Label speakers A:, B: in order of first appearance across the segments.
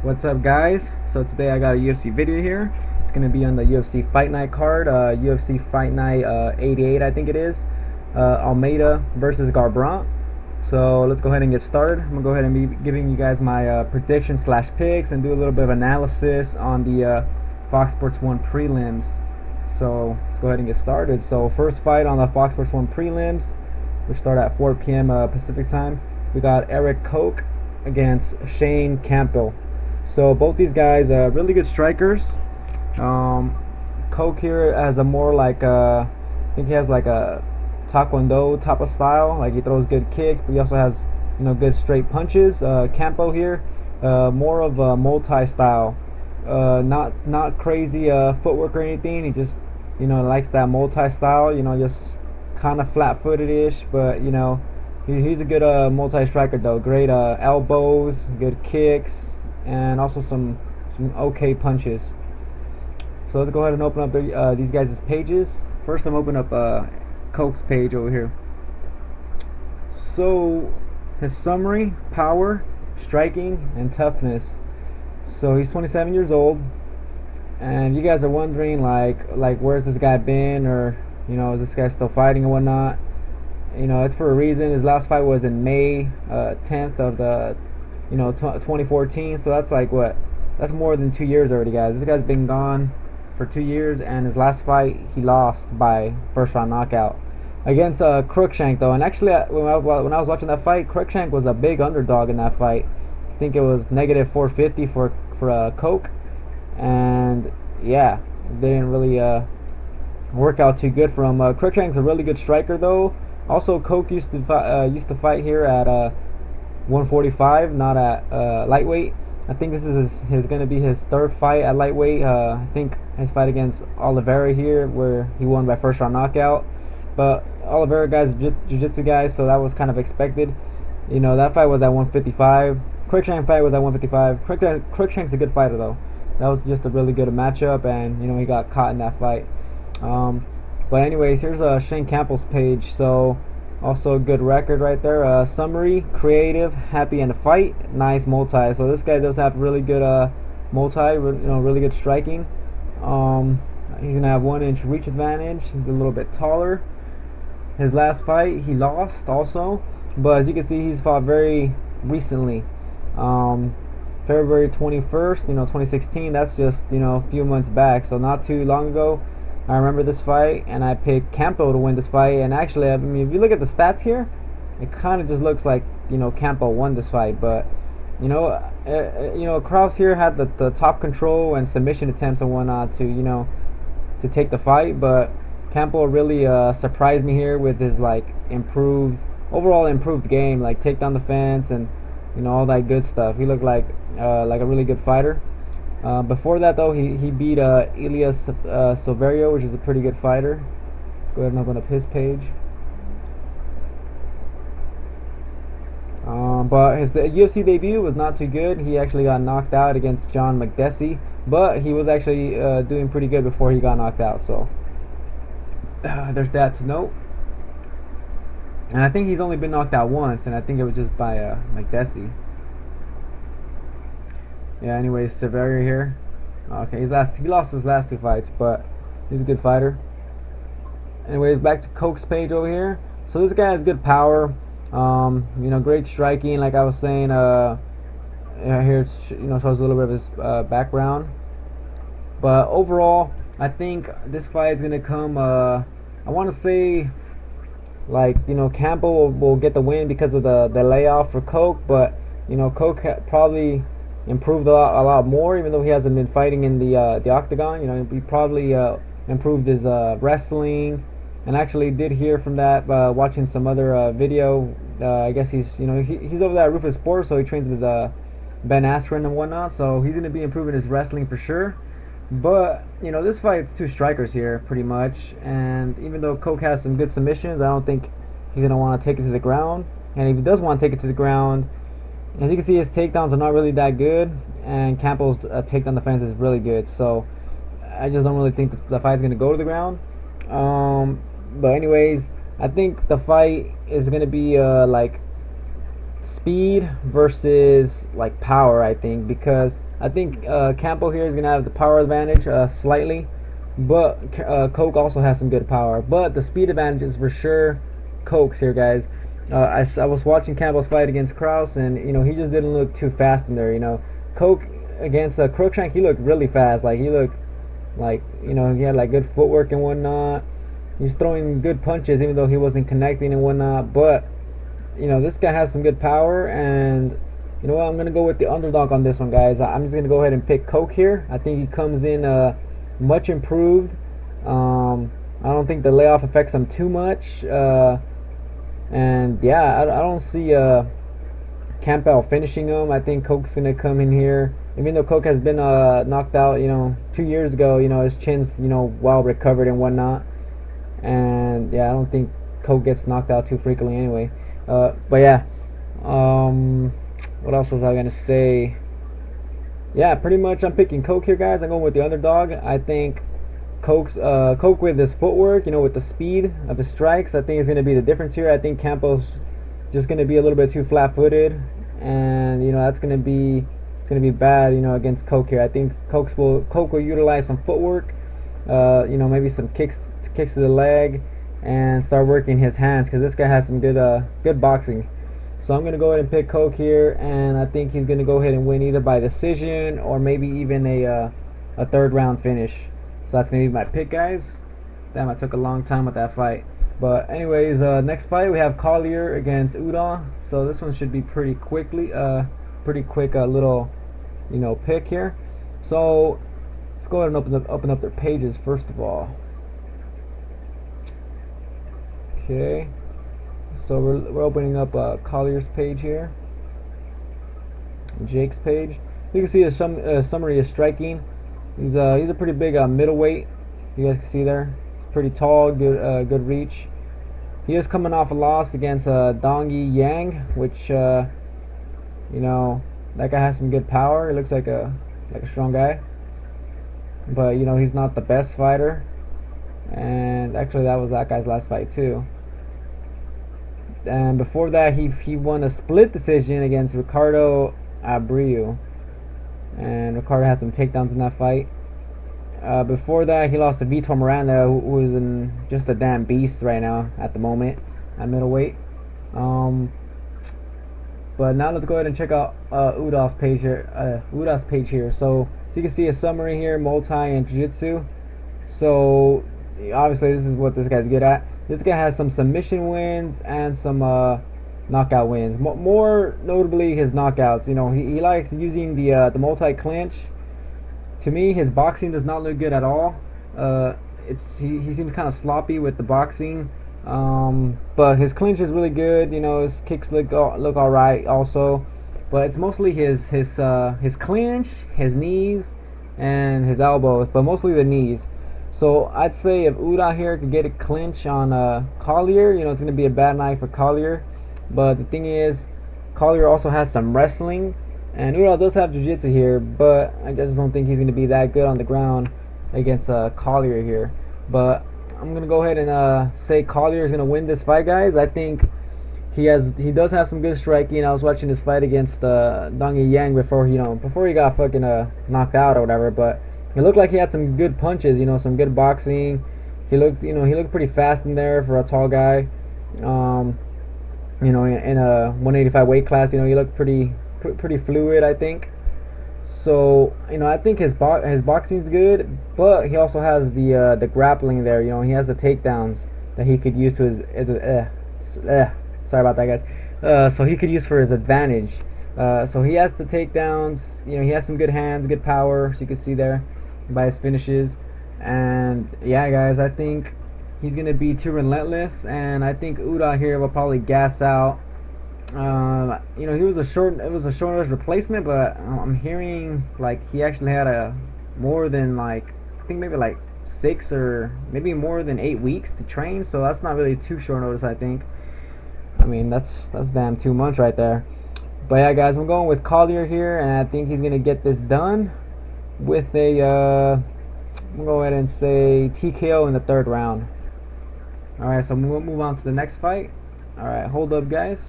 A: What's up, guys? So today I got a UFC video here. It's gonna be on the UFC Fight Night card, UFC Fight Night 88, I think it is. ALMEIDA versus GARBRANDT. So let's go ahead and get started. I'm gonna go ahead and be giving you guys my predictions / picks and do a little bit of analysis on the Fox Sports 1 Prelims. So let's go ahead and get started. So first fight on the Fox Sports 1 Prelims, which start at 4 p.m. Pacific time. We got Eric Koch against Shane Campbell. So both these guys really good strikers. Koch here has a more like I think he has like a taekwondo type of style. Like he throws good kicks, but he also has good straight punches. Campbell here more of a multi-style. Not crazy footwork or anything. He just likes that multi-style. Just kind of flat-footed-ish, but he's a good multi-striker though. Great elbows, good kicks, and also some okay punches. So let's go ahead and open up these guys' pages. First, I'm opening up Koch's page over here. So his summary: power, striking, and toughness. So he's 27 years old, and you guys are wondering like where's this guy been, or is this guy still fighting and whatnot? It's for a reason. His last fight was in May 10th of the 2014. So that's like what? That's more than 2 years already, guys. This guy's been gone for 2 years, and his last fight he lost by first round knockout against Cruikshank though. And actually, when I was watching that fight, Cruikshank was a big underdog in that fight. I think it was -450 for Koch, and yeah, it didn't really work out too good for him. Cruikshank's a really good striker though. Also, Koch used to fight here at 145, not at lightweight. I think this is going to be his third fight at lightweight. I think his fight against Oliveira here, where he won by first round knockout. But Oliveira guy's jiu-jitsu guy, so that was kind of expected. That fight was at 155. Cruikshank fight was at 155. Cruikshank's a good fighter though. That was just a really good matchup, and he got caught in that fight. But anyways, here's Shane Campbell's page. So also a good record right there. Summary: creative, happy in a fight, nice multi. So this guy does have really good multi, really good striking. He's gonna have 1 inch reach advantage. He's a little bit taller. His last fight he lost also, but as you can see, he's fought very recently. February 21st, 2016. That's just a few months back, so not too long ago. I remember this fight, and I picked Campbell to win this fight. And actually, I mean, if you look at the stats here, it kind of just looks like Campbell won this fight. But Kraus here had the top control and submission attempts and whatnot to take the fight. But Campbell really surprised me here with his overall improved game, like take down the fence and all that good stuff. He looked like a really good fighter. Before that though, he beat Elias Silverio, which is a pretty good fighter. Let's go ahead and open up his page. But his UFC debut was not too good. He actually got knocked out against John McDessie, but he was actually doing pretty good before he got knocked out. So there's that to note. And I think he's only been knocked out once, and I think it was just by McDessie. Yeah, anyways, Silverio here. Okay, he lost his last 2 fights, but he's a good fighter. Anyways, back to Koch's page over here. So this guy has good power. Great striking, like I was saying. Here shows a little bit of his background. But overall, I think this fight is gonna come. I want to say, Campbell will get the win because of the layoff for Koch, but Koch probably improved a lot more, even though he hasn't been fighting in the octagon. He probably improved his wrestling, and actually did hear from that watching some other video. I guess he's he's over there at Rufus Sports, so he trains with Ben Askren and whatnot. So he's going to be improving his wrestling for sure. But this fight's 2 strikers here pretty much, and even though Koch has some good submissions, I don't think he's going to want to take it to the ground. And if he does want to take it to the ground, as you can see, his takedowns are not really that good, and Campbell's takedown defense is really good. So I just don't really think the fight's going to go to the ground. But anyways, I think the fight is going to be speed versus like power, I think, because I think Campo here is gonna have the power advantage slightly, but Coke also has some good power, but the speed advantage is for sure Coke's here, guys. I was watching Campbell's fight against Kraus, and he just didn't look too fast in there. Coke against Crookshank, he looked really fast. Like, he looked like he had like good footwork and whatnot. He's throwing good punches even though he wasn't connecting and whatnot. But this guy has some good power, and you know what? I'm gonna go with the underdog on this one, guys. I'm just gonna go ahead and pick Coke here. I think he comes in much improved. I don't think the layoff affects him too much. And yeah, I don't see Campbell finishing him. I think Coke's gonna come in here, even though Coke has been knocked out 2 years ago. His chin's well recovered and whatnot, and yeah, I don't think Coke gets knocked out too frequently anyway. But yeah, what else was I gonna say? Yeah, pretty much I'm picking Coke here, guys. I'm going with the underdog. I think Coke with his footwork, with the speed of his strikes, I think is going to be the difference here. I think Campos just going to be a little bit too flat-footed, and it's going to be bad, against Coke here. I think Coke will utilize some footwork, maybe some kicks to the leg, and start working his hands, because this guy has some good boxing. So I'm going to go ahead and pick Coke here, and I think he's going to go ahead and win either by decision or maybe even a third round finish. So that's going to be my pick, guys. Damn, I took a long time with that fight. But anyways, next fight we have Collier against Udall. So this one should be pretty quick little pick here. So let's go ahead and open up their pages first of all. Okay. So we're opening up Collier's page here, Jake's page. You can see a summary of striking. He's a pretty big middleweight. You guys can see there. He's pretty tall, good reach. He is coming off a loss against Dongyi Yang, which that guy has some good power. He looks like a strong guy, but he's not the best fighter. And actually, that was that guy's last fight too. And before that, he won a split decision against Ricardo Abreu, and Ricardo had some takedowns in that fight. Before that, he lost to Vitor Miranda, who is just a damn beast right now at the moment at middleweight. But now let's go ahead and check out Udall's page here. So you can see a summary here: Muay Thai and Jiu-Jitsu. So obviously, this is what this guy's good at. This guy has some submission wins and some knockout wins. More notably, his knockouts. He likes using the multi-clinch. To me, his boxing does not look good at all. He seems kind of sloppy with the boxing, but his clinch is really good. His kicks look all right also, but it's mostly his clinch, his knees, and his elbows, but mostly the knees. So I'd say if Udall here could get a clinch on Collier, it's going to be a bad night for Collier. But the thing is, Collier also has some wrestling, and Udall does have jiu-jitsu here, but I just don't think he's going to be that good on the ground against Collier here. But I'm going to go ahead and say Collier is going to win this fight, guys. I think he does have some good striking. I was watching his fight against Dongyi Yang before he got fucking knocked out or whatever, but it looked like he had some good punches, some good boxing. He looked pretty fast in there for a tall guy. In a 185 weight class, he looked pretty fluid, I think. So, I think his boxing's good, but he also has the grappling there. He has the takedowns that he could use to his sorry about that, guys. So he could use for his advantage. So he has the takedowns. He has some good hands, good power, so you can see there by his finishes. And yeah, guys, I think he's gonna be too relentless, and I think Udall here will probably gas out. He was a short notice replacement, but I'm hearing like he actually had more than I think maybe 6 or maybe more than 8 weeks to train. So that's not really too short notice, I think. I mean, that's damn too much right there. But yeah, guys, I'm going with Collier here, and I think he's gonna get this done with a I'm gonna go ahead and say TKO in the third round. Alright, so we'll move on to the next fight. Alright, hold up, guys.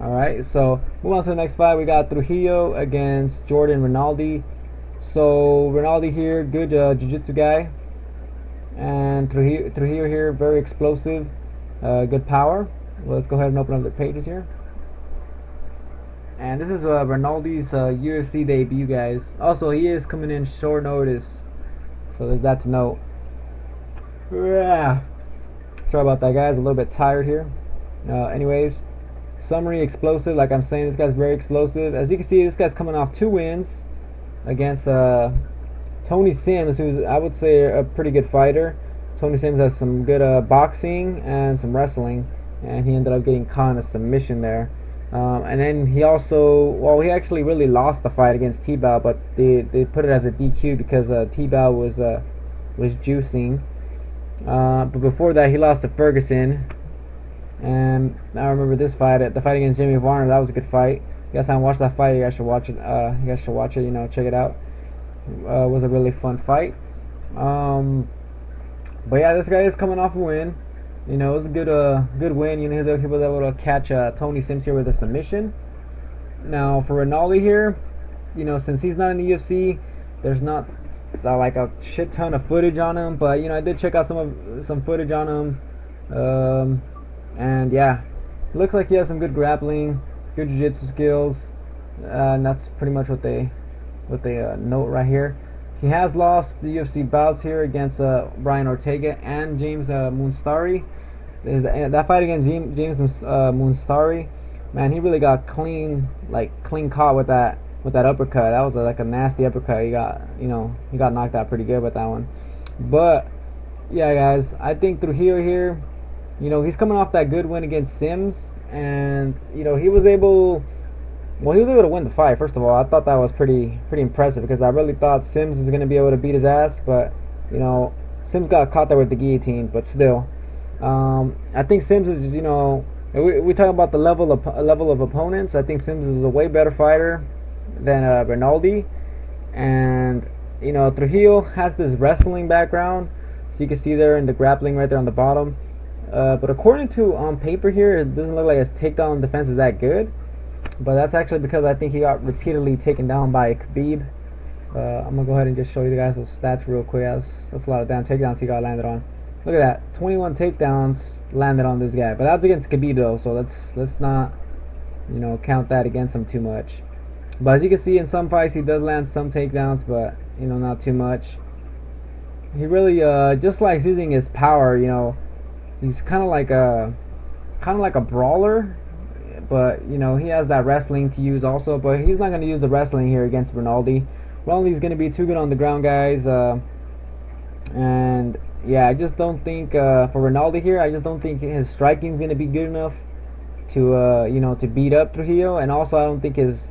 A: Alright, so move on to the next fight. We got Trujillo against Jordan Rinaldi. So Rinaldi here, good jiu-jitsu guy, and Trujillo here, very explosive, good power. Well, let's go ahead and open up the pages here. And this is Rinaldi's UFC debut, guys. Also, he is coming in short notice, so there's that to note. Sorry about that, guys. A little bit tired here. Anyways, summary: explosive. Like I'm saying, this guy's very explosive. As you can see, this guy's coming off 2 wins against Tony Sims, who's, I would say, a pretty good fighter. Tony Sims has some good boxing and some wrestling, and he ended up getting caught in a submission there. And then he also, well, he actually really lost the fight against T-Bow, but they put it as a DQ because T-Bow was juicing. But before that, he lost to Ferguson. And I remember this fight, the fight against Jimmy Varner. That was a good fight. You guys haven't watched that fight, you guys should watch it. You know, check it out. It was a really fun fight. But yeah, this guy is coming off a win. You know, it was a good win. You know, he was able to catch Tony Sims here with a submission. Now for Rinaldi here, you know, since he's not in the UFC, there's not like a shit ton of footage on him. But you know, I did check out some footage on him, and yeah, it looks like he has some good grappling, good jiu-jitsu skills, and that's pretty much what they note right here. He has lost the UFC bouts here against Brian Ortega and James Munstari. That fight against James Munstari, man, he really got clean caught with that uppercut. That was like a nasty uppercut. He got knocked out pretty good with that one. But yeah, guys, I think Trujillo here, you know, he's coming off that good win against Sims, and you know, he was able to win the fight. First of all, I thought that was pretty impressive, because I really thought Sims was going to be able to beat his ass, but you know, Sims got caught there with the guillotine. But still, I think Sims is, you know, we talk about the level of opponents. I think Sims is a way better fighter than Rinaldi, and you know, Trujillo has this wrestling background, so you can see there in the grappling right there on the bottom. But according to on paper here, it doesn't look like his takedown defense is that good. But that's actually because I think he got repeatedly taken down by Khabib. I'm gonna go ahead and just show you guys those stats real quick. That's a lot of damn takedowns he got landed on. Look at that, 21 takedowns landed on this guy. But that's against Khabib though, so let's not, you know, count that against him too much. But as you can see, in some fights he does land some takedowns, but you know, not too much. He really just likes using his power. You know, he's kind of like a brawler. But you know, he has that wrestling to use also, but he's not going to use the wrestling here against Rinaldi. Rinaldi's going to be too good on the ground, guys. And yeah, I just don't think for Rinaldi here, I just don't think his striking is going to be good enough to you know, to beat up Trujillo. And also, I don't think his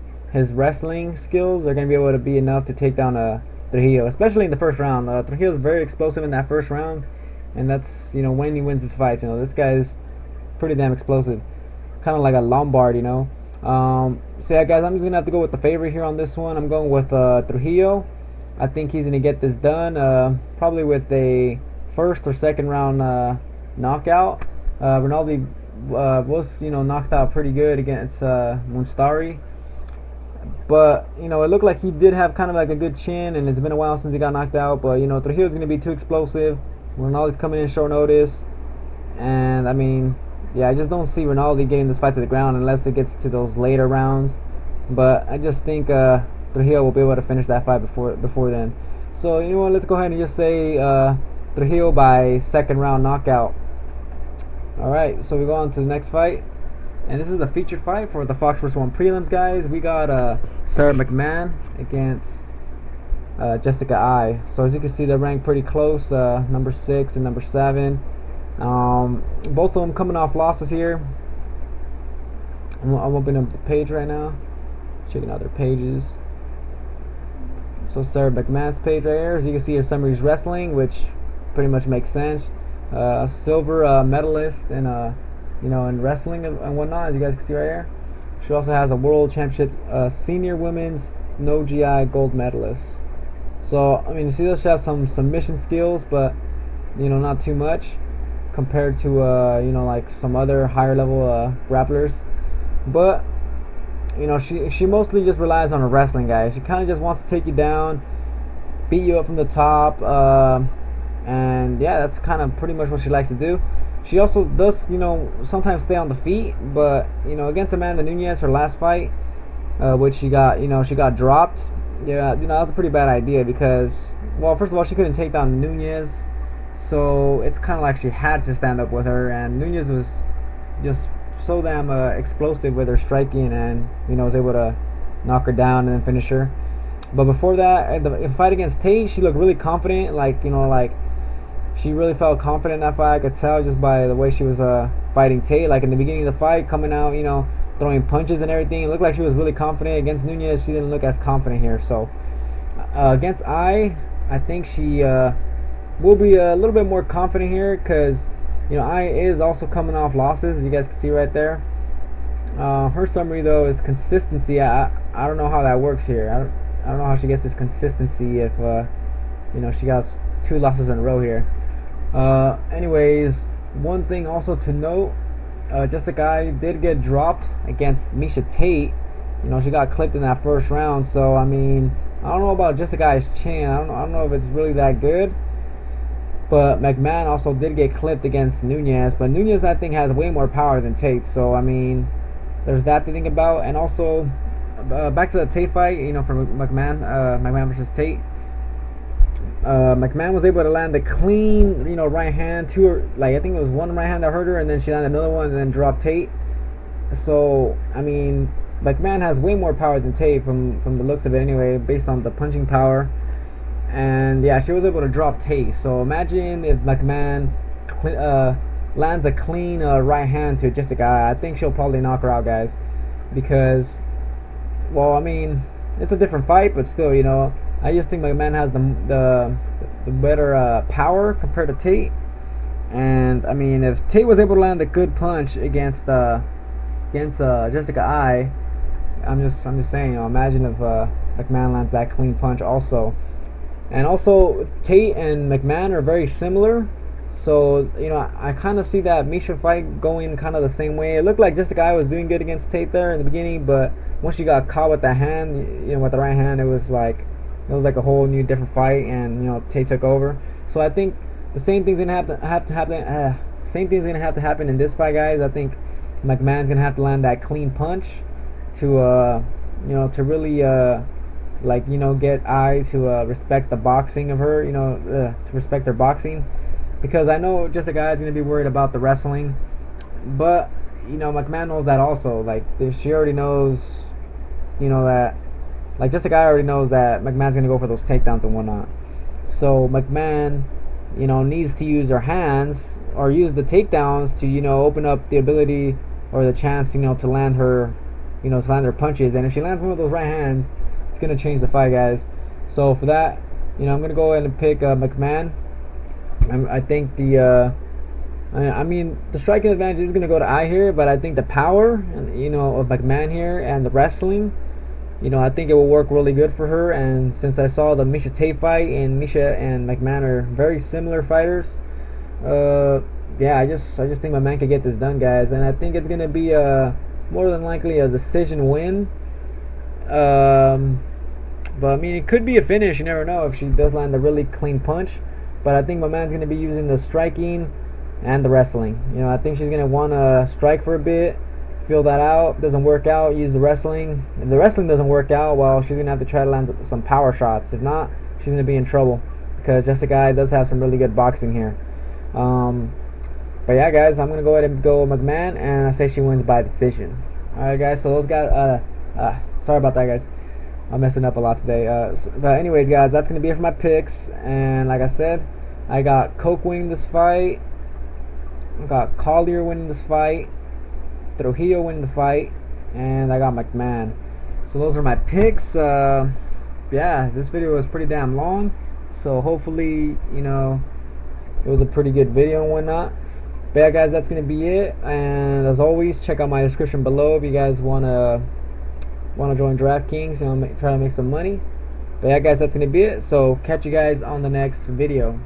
A: wrestling skills are going to be able to be enough to take down Trujillo, especially in the first round. Trujillo's very explosive in that first round, and that's, you know, when he wins his fights. You know, this guy's pretty damn explosive. Kind of like a Lombard, you know. So yeah, guys, I'm just gonna have to go with the favorite here on this one. I'm going with Trujillo. I think he's gonna get this done, probably with a first or second round knockout. Rinaldi was, you know, knocked out pretty good against Munstari, but you know, it looked like he did have kind of like a good chin, and it's been a while since he got knocked out. But you know, Trujillo's gonna be too explosive. Rinaldi's coming in short notice, and I mean, yeah, I just don't see Rinaldi getting this fight to the ground unless it gets to those later rounds. But I just think Trujillo will be able to finish that fight before then. So you know what? Let's go ahead and just say Trujillo by second round knockout. All right, so we go on to the next fight, and this is the featured fight for the Fox Sports 1 Prelims, guys. We got Sara McMann against Jessica I. So as you can see, they're ranked pretty close, number 6 and number 7. Both of them coming off losses here. I'm opening up the page right now, checking out their pages. So Sara McMann's page right here, as you can see, her summary's wrestling, which pretty much makes sense. Silver medalist in you know, in wrestling and whatnot, as you guys can see right here. She also has a world championship senior women's no GI gold medalist. So I mean, you see, she has some submission skills, but you know, not too much compared to you know, like some other higher level grapplers. but you know, she mostly just relies on her wrestling, guys. She kind of just wants to take you down, beat you up from the top, and yeah, that's kind of pretty much what she likes to do. She also does, you know, sometimes stay on the feet, but you know, against Amanda Nunes, her last fight, which she got, you know, she got dropped. Yeah, you know, that was a pretty bad idea because, well, first of all, she couldn't take down Nunes, so it's kind of like she had to stand up with her, and Nunes was just so damn explosive with her striking, and you know, was able to knock her down and then finish her. But before that, the fight against Tate, she looked really confident, like, you know, like she really felt confident in that fight. I could tell just by the way she was fighting Tate. Like in the beginning of the fight, coming out, you know, throwing punches and everything, it looked like she was really confident. Against Nunes, she didn't look as confident here. So against I think she will be a little bit more confident here, because you know, I is also coming off losses, as you guys can see right there. Her summary though is consistency. I don't know how that works here. I don't know how she gets this consistency if you know, she got 2 losses in a row here. Anyways, one thing also to note, Jessica I did get dropped against Miesha Tate. You know, she got clipped in that first round. So I mean, I don't know about Jessica I's chin. I don't know if it's really that good. But McMann also did get clipped against Nunes, but Nunes I think has way more power than Tate. So I mean, there's that to think about. And also, back to the Tate fight, you know, for McMann, McMann versus Tate. McMann was able to land a clean, you know, right hand to her. Like I think it was one right hand that hurt her, and then she landed another one, and then dropped Tate. So I mean, McMann has way more power than Tate from the looks of it, anyway, based on the punching power. And yeah, she was able to drop Tate. So imagine if McMann lands a clean right hand to Jessica. I think she'll probably knock her out, guys, because, well, I mean, it's a different fight, but still, you know, I just think McMann has the better power compared to Tate. And I mean, if Tate was able to land a good punch against Jessica I'm just saying, you know, imagine if McMann lands that clean punch also. And also, Tate and McMann are very similar, so you know, I kind of see that Miesha fight going kind of the same way. It looked like Jessica was doing good against Tate there in the beginning, but once she got caught with that hand, you know, with the right hand, it was like a whole new different fight, and you know, Tate took over. So I think the same thing's gonna have to happen. Same thing's gonna have to happen in this fight, guys. I think McMahon's gonna have to land that clean punch to you know, to really like, you know, get I to respect the boxing of her, you know, to respect her boxing, because I know Jessica is going to be worried about the wrestling, but you know, McMahon knows that also. Like, she already knows, you know, that, like, Jessica already knows that McMahon's going to go for those takedowns and whatnot. So McMahon, you know, needs to use her hands or use the takedowns to, you know, open up the ability or the chance, you know, to land her, you know, to land her punches. And if she lands one of those right hands, it's going to change the fight, guys. So for that, you know, I'm going to go ahead and pick McMahon. I think the I mean, the striking advantage is going to go to I here, but I think the power, you know, of McMahon here and the wrestling, you know, I think it will work really good for her. And since I saw the Miesha Tate fight, and Miesha and McMahon are very similar fighters, yeah, I just think McMahon could get this done, guys. And I think it's going to be more than likely a decision win. But I mean, it could be a finish. You never know if she does land a really clean punch. But I think my man's going to be using the striking and the wrestling. You know, I think she's going to want to strike for a bit, feel that out. If it doesn't work out, use the wrestling. If the wrestling doesn't work out, well, she's going to have to try to land some power shots. If not, she's going to be in trouble, because Jessica does have some really good boxing here. But yeah, guys, I'm going to go ahead and go McMahon, and I say she wins by decision. Alright, guys, so those guys, sorry about that, guys. I'm messing up a lot today. But anyways, guys, that's going to be it for my picks. And like I said, I got Coke winning this fight. I got Collier winning this fight. Trujillo winning the fight. And I got McMahon. So those are my picks. Yeah, this video was pretty damn long. So hopefully, you know, it was a pretty good video and whatnot. But yeah, guys, that's going to be it. And as always, check out my description below if you guys want to join DraftKings, you know, try to make some money. But yeah, guys, that's going to be it. So catch you guys on the next video.